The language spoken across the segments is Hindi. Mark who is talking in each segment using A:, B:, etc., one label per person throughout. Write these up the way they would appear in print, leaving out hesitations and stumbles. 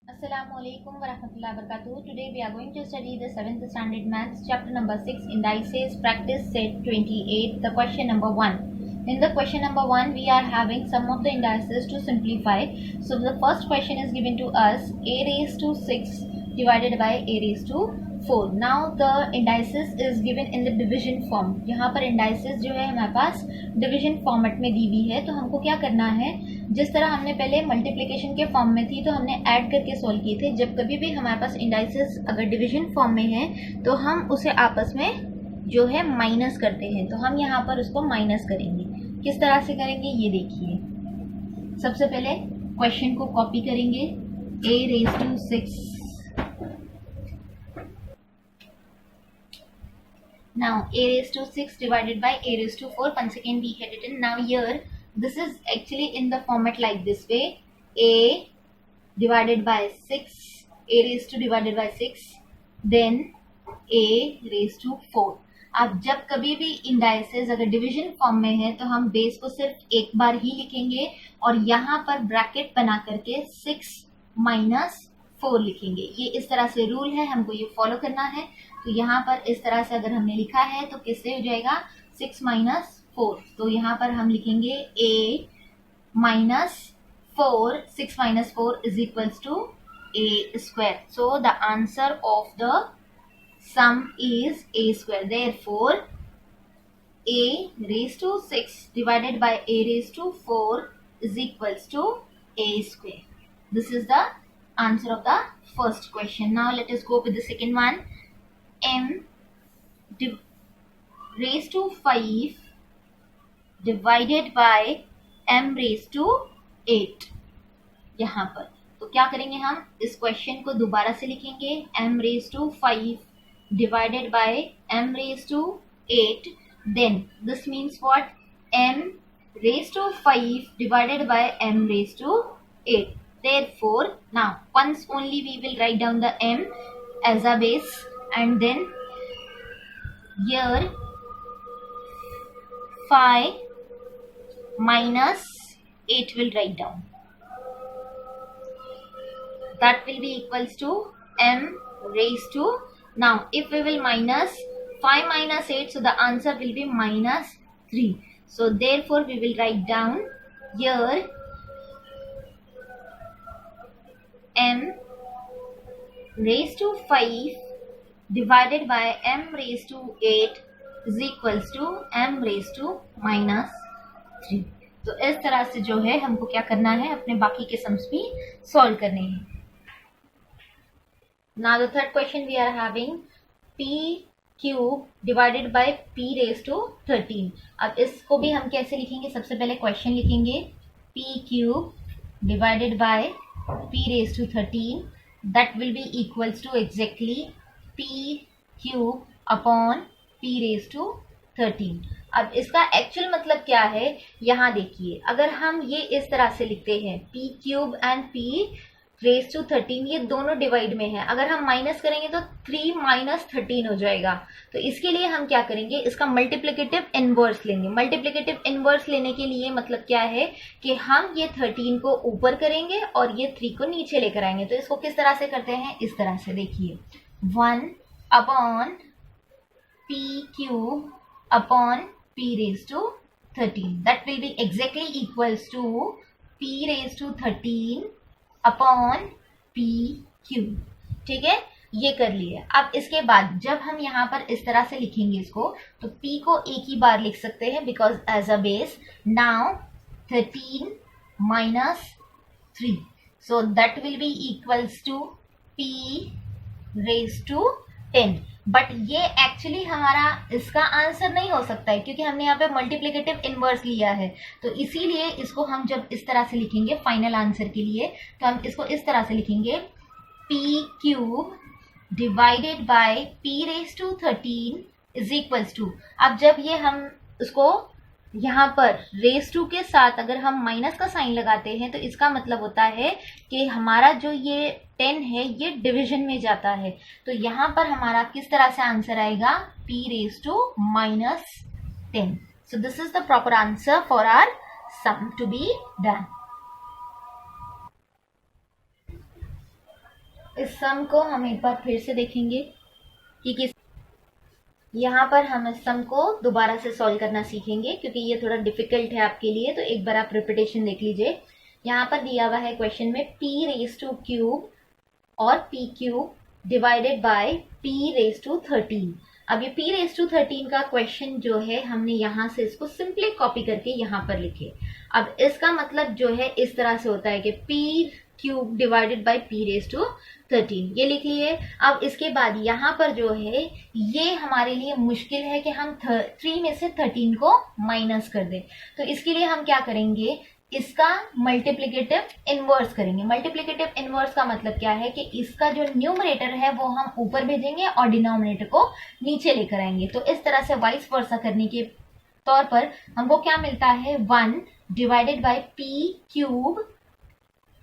A: Assalamualaikum warahmatullahi wabarakatuh. Today we are going to study the 7th standard maths chapter number 6 indices practice set 28, the question number 1. In the question number 1 we are having some of the indices to simplify. So the first question is given to us a raised to 6 divided by a raised to 4. Now the indices is given in the division form. यहाँ पर indices जो है हमारे पास division format में दी हुई है, तो हमको क्या करना है, जिस तरह हमने पहले मल्टीप्लिकेशन के फॉर्म में थी तो हमने ऐड करके सॉल्व किए थे। जब कभी भी हमारे पास इंडाइसेस अगर डिवीजन फॉर्म में है तो हम उसे आपस में जो है माइनस करते हैं, तो हम यहाँ पर उसको माइनस करेंगे। किस तरह से करेंगे ये देखिए। सबसे पहले क्वेश्चन को कॉपी करेंगे, a raised to 6. Now a raised to 6 divided by a raised to 4. Once again we had written. Now here this is actually in the format like this way: a divided by 6, a raised to divided by 6, then a raised to 4. अब जब कभी भी इंडाइसेस अगर डिवीजन फॉर्म में है तो हम बेस को सिर्फ एक बार ही लिखेंगे और यहाँ पर ब्रैकेट बना करके 6 माइनस 4 लिखेंगे। ये इस तरह से रूल है, हमको ये फॉलो करना है। तो यहाँ पर इस तरह से अगर हमने लिखा है तो किससे हो जाएगा, 6 माइनस 4। तो यहाँ पर हम लिखेंगे a minus 4, 6 minus 4 is equals to a square. So the answer of the sum is a square. Therefore a raised to 6 divided by a raised to 4 is equals to a square. This is the answer of the first question. Now let us go with the second one. M raised to 5 divided by m raised to 8. यहाँ पर तो क्या करेंगे, हम इस क्वेश्चन को दोबारा से लिखेंगे। m raised to 5 divided by m raised to 8. Then this means what? m raised to 5 divided by m raised to 8. Therefore now once only we will write down the m as a base, and then here 5 minus 8 will write down. That will be equals to m raised to, now if we will minus 5 minus 8, so the answer will be minus 3. So therefore we will write down here m raised to 5 divided by m raised to 8 is equals to m raised to minus 3. तो इस तरह से जो है हमको क्या करना है, अपने बाकी के सम्स भी सॉल्व करने हैं। Now the third question we are having p cube divided by p raised to 13. अब इसको भी हम कैसे लिखेंगे, सबसे पहले क्वेश्चन लिखेंगे p cube divided by p raised to 13. That will be equals to exactly p cube upon p raised to 13. अब इसका एक्चुअल मतलब क्या है, यहाँ देखिए। अगर हम ये इस तरह से लिखते हैं p cube and p raise to 13, ये दोनों डिवाइड में है। अगर हम माइनस करेंगे तो 3 माइनस 13 हो जाएगा। तो इसके लिए हम क्या करेंगे, इसका मल्टीप्लिकेटिव इनवर्स लेंगे। मल्टीप्लिकेटिव इनवर्स लेने के लिए मतलब क्या है कि हम ये 13 को ऊपर करेंगे और ये 3 को नीचे लेकर आएंगे। तो इसको किस तरह से करते हैं, इस तरह से देखिए, 1 upon p cube upon p raise to 13, that will be exactly equals to p raise to 13 upon p cube. ठीक है, ये कर लिए। अब इसके बाद जब हम यहाँ पर इस तरह से लिखेंगे इसको, तो p को एक ही बार लिख सकते हैं because as a base. Now 13 minus 3, so that will be equals to p raise to 10। But ये एक्चुअली हमारा इसका आंसर नहीं हो सकता है क्योंकि हमने यहाँ पे मल्टीप्लिकेटिव इनवर्स लिया है। तो इसीलिए इसको हम जब इस तरह से लिखेंगे फाइनल आंसर के लिए, तो हम इसको इस तरह से लिखेंगे p cube divided by p raise to 13 is equals to. अब जब ये हम उसको यहाँ पर रेज टू के साथ अगर हम माइनस का साइन लगाते हैं तो इसका मतलब होता है कि हमारा जो ये 10 है ये डिवीजन में जाता है। तो यहाँ पर हमारा किस तरह से आंसर आएगा, p raise to minus 10. So this is the proper answer for our sum to be done. इस सम को हम एक बार फिर से देखेंगे कि किस यहाँ पर हम इस सम को दोबारा से सॉल्व करना सीखेंगे क्योंकि ये थोड़ा डिफिकल्ट है आपके लिए, तो एक बार आप रिपीटेशन देख लीजिए। यहाँ पर दिया हुआ है क्वेश्चन में p रेज टू क्यूब और p cube divided by p raise to 13। अब ये p रेज टू 13 का क्वेश्चन जो है हमने यहाँ से इसको सिंपली कॉपी करके यहाँ पर लिखे। अब इसका मतलब जो है इस तरह से होता है कि p cube divided by p raise to 13, ये लिख लिए। अब इसके बाद यहाँ पर जो है ये हमारे लिए मुश्किल है कि हम 3 में से 13 को माइनस कर दें, तो इसके लिए हम क्या करेंगे, इसका मल्टीप्लिकेटिव इनवर्स करेंगे। मल्टीप्लिकेटिव इनवर्स का मतलब क्या है कि इसका जो न्यूमरेटर है वो हम ऊपर भेजेंगे और डिनोमिनेटर को नीचे लेकर आएंगे। तो इस तरह से वाइस वर्सा करने के तौर पर हमको क्या मिलता है, 1 divided by p cube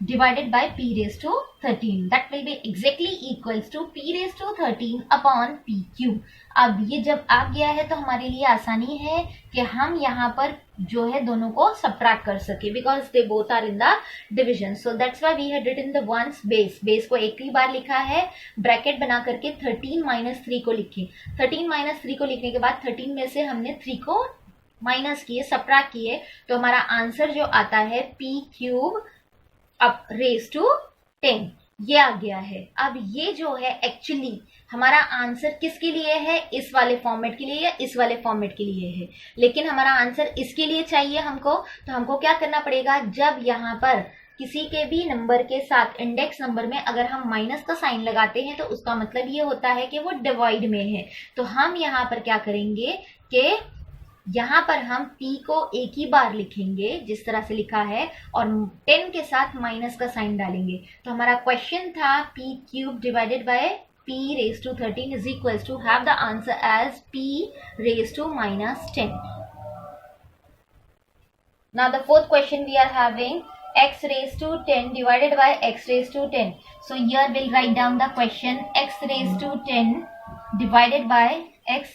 A: divided by p raised to 13, that will be exactly equals to p raised to 13 upon p cube। अब ये जब आ गया है तो हमारे लिए आसानी है कि हम यहाँ पर जो है दोनों को subtract कर सके, because they both are in the division, so that's why we had written the ones base। base को एक ही बार लिखा है, ब्रैकेट बना करके 13 माइनस 3 को लिखे। 13 माइनस 3 को लिखने के बाद 13 में से हमने 3 को माइनस किए, सबट्रैक्ट किए, तो हमारा आंसर जो आता है p क्यूब अब रेज टू 10, ये आ गया है। अब ये जो है एक्चुअली हमारा आंसर किसके लिए है, इस वाले फॉर्मेट के लिए या इस वाले फॉर्मेट के लिए है, लेकिन हमारा आंसर इसके लिए चाहिए हमको। तो हमको क्या करना पड़ेगा, जब यहाँ पर किसी के भी नंबर के साथ इंडेक्स नंबर में अगर हम माइनस का साइन लगाते हैं तो उसका मतलब ये होता है कि वो डिवाइड में है। तो हम यहाँ पर क्या करेंगे कि यहाँ पर हम p को एक ही बार लिखेंगे जिस तरह से लिखा है और 10 के साथ माइनस का साइन डालेंगे। तो हमारा क्वेश्चन था p cube divided by p raise to 13 is equals to have the answer as p raise to minus 10। Now the fourth question we are having x raised to 10 divided by x raised to 10. So here we'll write down the question x raised to 10 divided by x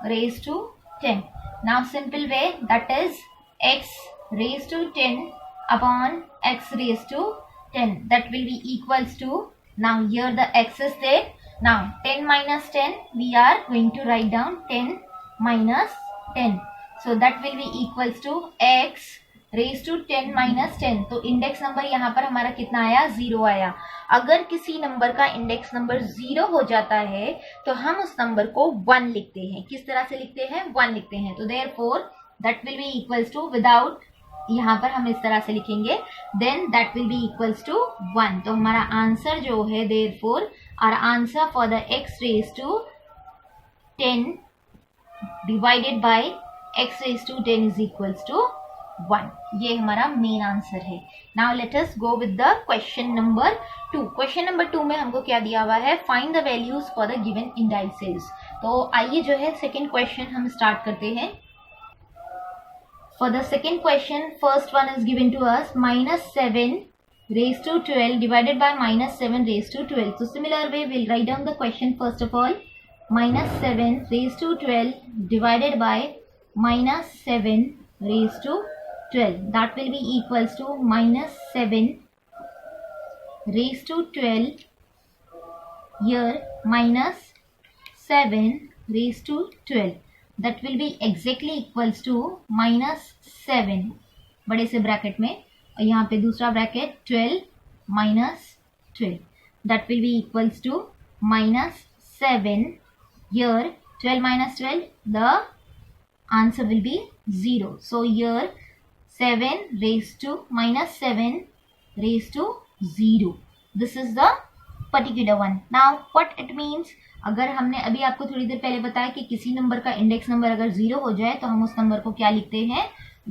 A: raised to 10. Now simple way, that is x raised to 10 upon x raised to 10, that will be equals to, now here the x is there, now 10 minus 10 we are going to write down 10 minus 10, so that will be equals to x raise to 10 minus 10। तो इंडेक्स नंबर यहाँ पर हमारा कितना आया, 0 आया। अगर किसी नंबर का इंडेक्स नंबर 0 हो जाता है तो हम उस नंबर को 1 लिखते हैं। किस तरह से लिखते हैं, 1 लिखते हैं। तो therefore that will be equals to, without यहाँ पर हम इस तरह से लिखेंगे, then that will be equals to 1। तो हमारा आंसर जो है, therefore our answer for the x raise to 10 divided by x raise to 10 is equals to 1, ये हमारा मेन आंसर है। Now let us go with the question number 2। Question number 2 में हमको क्या दिया हुआ है, find the values for the given indices. तो आइए जो है सेकंड क्वेश्चन हम स्टार्ट करते हैं। For the second question, first one is given to us -7 raised to 12 divided by -7 raised to 12. So similar way we'll write down the question first of all, -7 raised to 12 divided by -7 raised to 12, that will be equals to -7 raised to 12, here -7 raised to 12, that will be exactly equals to -7 बड़े से ब्रैकेट में, और यहाँ पे दूसरा bracket 12 minus 12, that will be equals to -7, here 12 minus 12, the answer will be 0. So here 7 raised to -7 raised to 0. This is the particular one. Now what it means, अगर हमने अभी आपको थोड़ी देर पहले बताया कि किसी नंबर का इंडेक्स नंबर अगर 0 हो जाए तो हम उस नंबर को क्या लिखते हैं,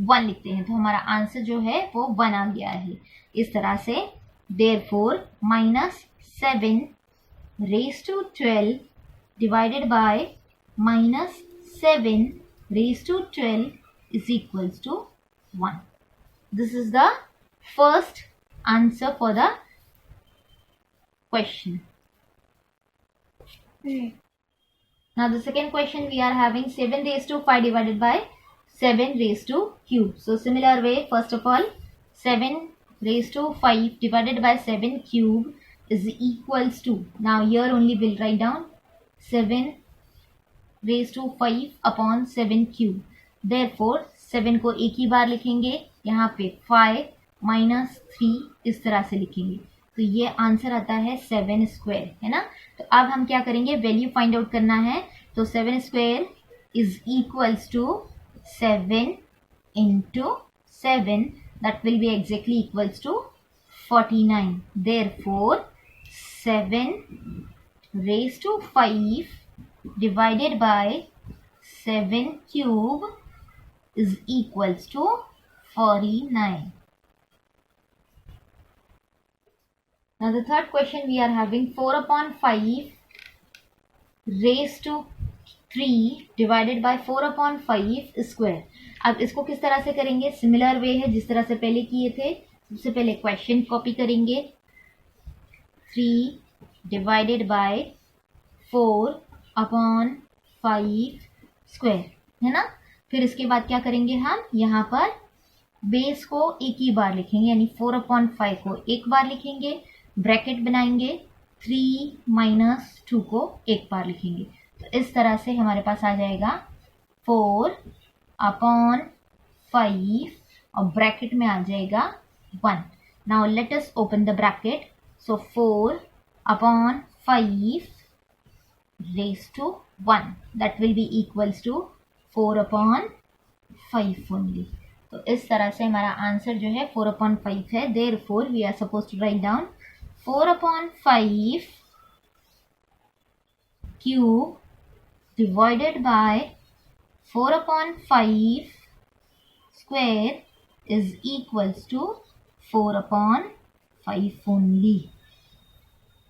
A: 1 लिखते हैं। तो हमारा आंसर जो है वो 1 आ गया है इस तरह से। Therefore -7 raised to 12 divided by -7 raised to 12 is equals to 1. This is the first answer for the question. Now the second question we are having 7 raised to 5 divided by 7 raised to cube. So similar way, first of all 7 raised to 5 divided by 7 cube is equals to, now here only we'll write down 7 raised to 5 upon 7 cube. therefore 7 को एक ही बार लिखेंगे, यहाँ पे 5 minus 3 इस तरह से लिखेंगे, तो ये आंसर आता है 7 स्क्वायर, है ना। तो अब हम क्या करेंगे, वैल्यू फाइंड आउट करना है, तो 7 square is equals to 7 into 7, that will be exactly equals to 49. therefore 7 raised to 5 divided by 7 cube is equals to 49. Now the third question we are having 4 upon 5 raised to 3 divided by 4 upon 5 square. अब इसको किस तरह से करेंगे, सिमिलर वे है जिस तरह से पहले किए थे। सबसे पहले क्वेश्चन कॉपी करेंगे, 3 डिवाइडेड बाय 4 अपॉन 5 स्क्वायर, है ना। फिर इसके बाद क्या करेंगे, हम यहाँ पर बेस को एक ही बार लिखेंगे, यानी 4 अपॉन 5 को एक बार लिखेंगे, ब्रैकेट बनाएंगे, 3 माइनस 2 को एक बार लिखेंगे। तो इस तरह से हमारे पास आ जाएगा 4 अपॉन 5 और ब्रैकेट में आ जाएगा 1. Now let us open the bracket, so 4 upon 5 raised to 1, that will be equals to 4 upon 5 only. तो इस तरह से हमारा आंसर जो है 4 upon 5 है। therefore we are supposed to write down 4 upon 5 cube divided by 4 upon 5 square is equals to 4 upon 5 only.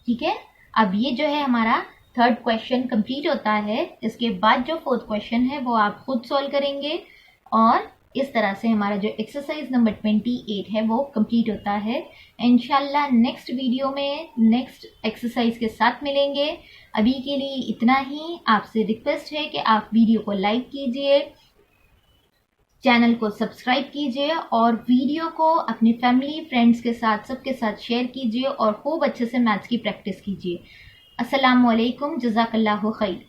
A: ठीक है, अब ये जो है हमारा थर्ड क्वेश्चन कंप्लीट होता है। इसके बाद जो फोर्थ क्वेश्चन है वो आप खुद सॉल्व करेंगे और इस तरह से हमारा जो एक्सरसाइज नंबर 28 है वो कंप्लीट होता है। इंशाल्लाह नेक्स्ट वीडियो में नेक्स्ट एक्सरसाइज के साथ मिलेंगे। अभी के लिए इतना ही। आपसे रिक्वेस्ट है कि आप वीडियो को लाइक कीजिए, चैनल को सब्सक्राइब कीजिए और वीडियो को अपनी फैमिली फ्रेंड्स के साथ सबके साथ शेयर कीजिए और खूब अच्छे से मैथ्स की प्रैक्टिस कीजिए। अस्सलामु अलैकुम, जज़ाकल्लाहु खैर।